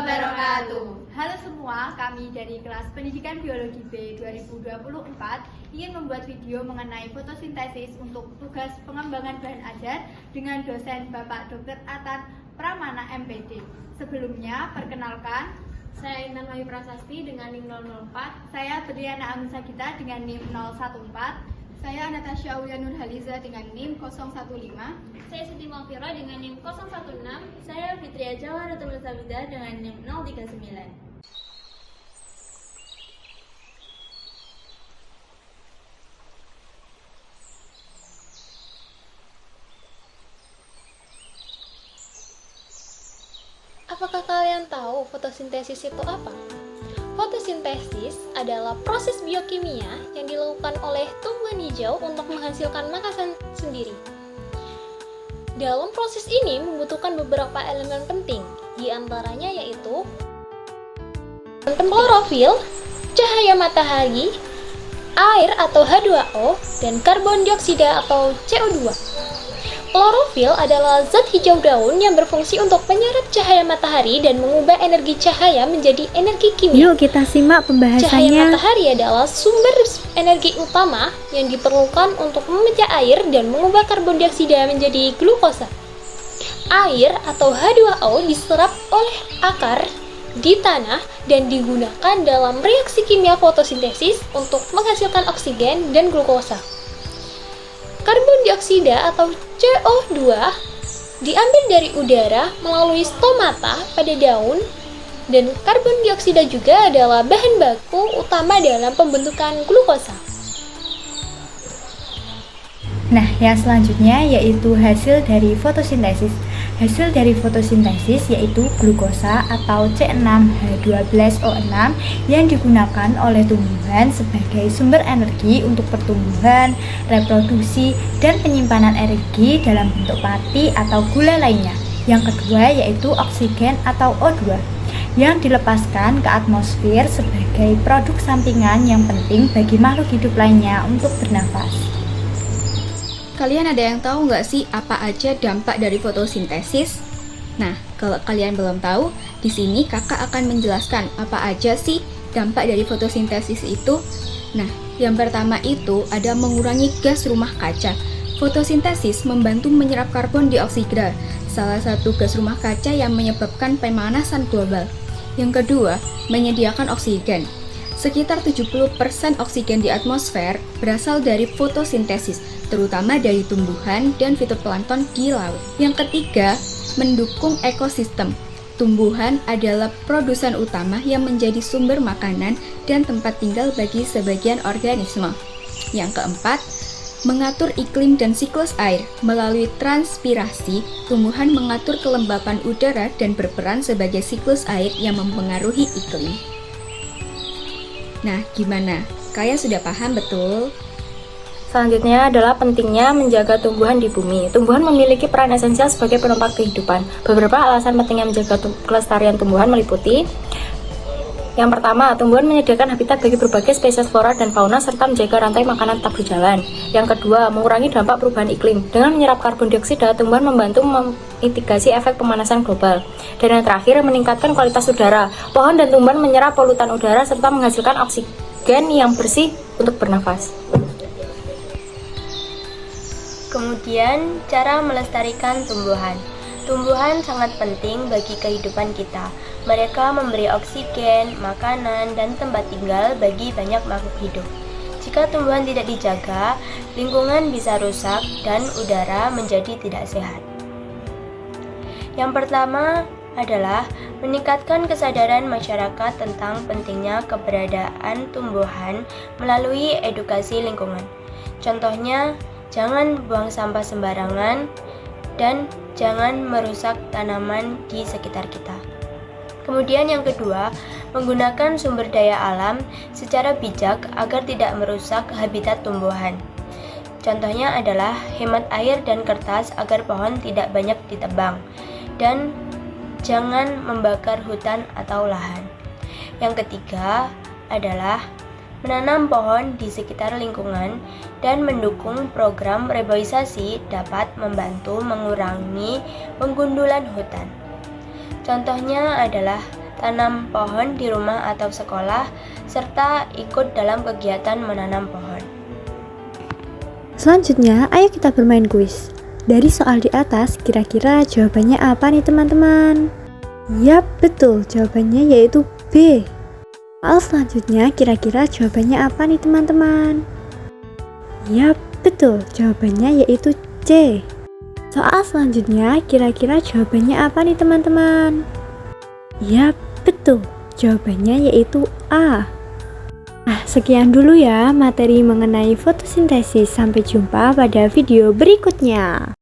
wabarakatuh. Halo semua, kami dari kelas Pendidikan Biologi B 2024 ingin membuat video mengenai fotosintesis untuk tugas pengembangan bahan ajar dengan dosen Bapak Dr. Atan Pramana MPD. Sebelumnya, perkenalkan, Saya Intan Wahyu Prasasti dengan NIM 004. saya Triana Anunsagita dengan NIM 014. Saya Natasha Aulia Nurhaliza dengan NIM 015. Saya Siti Malvira dengan NIM 016. Saya Fitria Jawa Ratul Sabida dengan NIM 039. Apakah kalian tahu fotosintesis itu apa? Fotosintesis adalah proses biokimia yang dilakukan oleh tumbuhan hijau untuk menghasilkan makanan sendiri. Dalam proses ini membutuhkan beberapa elemen penting, di antaranya yaitu klorofil, cahaya matahari, air atau H2O, dan karbon dioksida atau CO2. Klorofil adalah zat hijau daun yang berfungsi untuk menyerap cahaya matahari dan mengubah energi cahaya menjadi energi kimia. Yuk kita simak Cahaya pembahasannya. matahari adalah sumber energi utama yang diperlukan untuk memecah air dan mengubah karbon dioksida menjadi glukosa. Air atau H2O diserap oleh akar di tanah dan digunakan dalam reaksi kimia fotosintesis untuk menghasilkan oksigen dan glukosa. Karbon dioksida atau CO2 diambil dari udara melalui stomata pada daun, dan karbon dioksida juga adalah bahan baku utama dalam pembentukan glukosa. Nah, yang selanjutnya yaitu hasil dari fotosintesis. Hasil dari fotosintesis yaitu glukosa atau C6H12O6 yang digunakan oleh tumbuhan sebagai sumber energi untuk pertumbuhan, reproduksi, dan penyimpanan energi dalam bentuk pati atau gula lainnya. Yang kedua yaitu oksigen atau O2 yang dilepaskan ke atmosfer sebagai produk sampingan yang penting bagi makhluk hidup lainnya untuk bernafas. Kalian ada yang tahu nggak sih apa aja dampak dari fotosintesis? Nah, kalau kalian belum tahu, di sini kakak akan menjelaskan apa aja sih dampak dari fotosintesis itu. Nah, yang pertama itu ada mengurangi gas rumah kaca. Fotosintesis membantu menyerap karbon dioksida, salah satu gas rumah kaca yang menyebabkan pemanasan global. Yang kedua, menyediakan oksigen. Sekitar 70% oksigen di atmosfer berasal dari fotosintesis, terutama dari tumbuhan dan fitoplankton di laut. Yang ketiga, mendukung ekosistem. Tumbuhan adalah produsen utama yang menjadi sumber makanan dan tempat tinggal bagi sebagian organisme. Yang keempat, mengatur iklim dan siklus air. Melalui transpirasi, tumbuhan mengatur kelembapan udara dan berperan sebagai siklus air yang mempengaruhi iklim. Nah, gimana? Kalian sudah paham betul? Selanjutnya adalah pentingnya menjaga tumbuhan di bumi. Tumbuhan memiliki peran esensial sebagai penopang kehidupan. Beberapa alasan pentingnya menjaga kelestarian tumbuhan meliputi: yang pertama, tumbuhan menyediakan habitat bagi berbagai spesies flora dan fauna serta menjaga rantai makanan tetap berjalan. Yang kedua, mengurangi dampak perubahan iklim. Dengan menyerap karbon dioksida, tumbuhan membantu memitigasi efek pemanasan global. Dan yang terakhir, meningkatkan kualitas udara. Pohon dan tumbuhan menyerap polutan udara serta menghasilkan oksigen yang bersih untuk bernafas. Kemudian, cara melestarikan tumbuhan. Tumbuhan sangat penting bagi kehidupan kita. Mereka memberi oksigen, makanan, dan tempat tinggal bagi banyak makhluk hidup. Jika tumbuhan tidak dijaga, lingkungan bisa rusak dan udara menjadi tidak sehat. Yang pertama adalah meningkatkan kesadaran masyarakat tentang pentingnya keberadaan tumbuhan melalui edukasi lingkungan. Contohnya, jangan buang sampah sembarangan dan jangan merusak tanaman di sekitar kita. Kemudian yang kedua, menggunakan sumber daya alam secara bijak agar tidak merusak habitat tumbuhan. Contohnya adalah hemat air dan kertas agar pohon tidak banyak ditebang, dan jangan membakar hutan atau lahan. Yang ketiga adalah menanam pohon di sekitar lingkungan dan mendukung program reboisasi dapat membantu mengurangi penggundulan hutan. Contohnya adalah tanam pohon di rumah atau sekolah, serta ikut dalam kegiatan menanam pohon. Selanjutnya, ayo kita bermain kuis. Dari soal di atas, kira-kira jawabannya apa nih teman-teman? Yap, betul, jawabannya yaitu B. Soal selanjutnya, kira-kira jawabannya apa nih teman-teman? Yap, betul, jawabannya yaitu C. Soal selanjutnya, kira-kira jawabannya apa nih teman-teman? Yap, betul, jawabannya yaitu A. Nah, sekian dulu ya materi mengenai fotosintesis. Sampai jumpa pada video berikutnya.